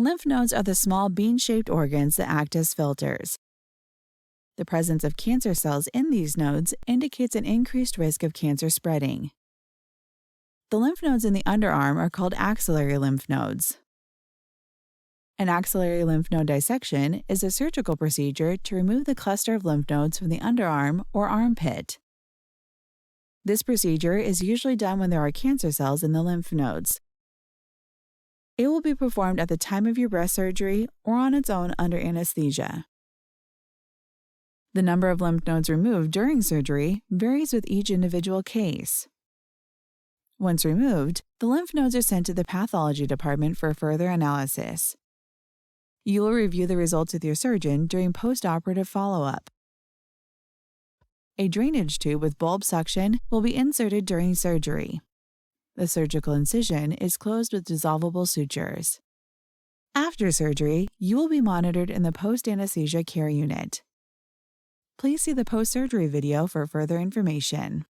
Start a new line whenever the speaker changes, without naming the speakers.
Lymph nodes are the small bean-shaped organs that act as filters. The presence of cancer cells in these nodes indicates an increased risk of cancer spreading. The lymph nodes in the underarm are called axillary lymph nodes. An axillary lymph node dissection is a surgical procedure to remove the cluster of lymph nodes from the underarm or armpit. This procedure is usually done when there are cancer cells in the lymph nodes. It will be performed at the time of your breast surgery or on its own under anesthesia. The number of lymph nodes removed during surgery varies with each individual case. Once removed, the lymph nodes are sent to the pathology department for further analysis. You will review the results with your surgeon during post-operative follow-up. A drainage tube with bulb suction will be inserted during surgery. The surgical incision is closed with dissolvable sutures. After surgery, you will be monitored in the post-anesthesia care unit. Please see the post-surgery video for further information.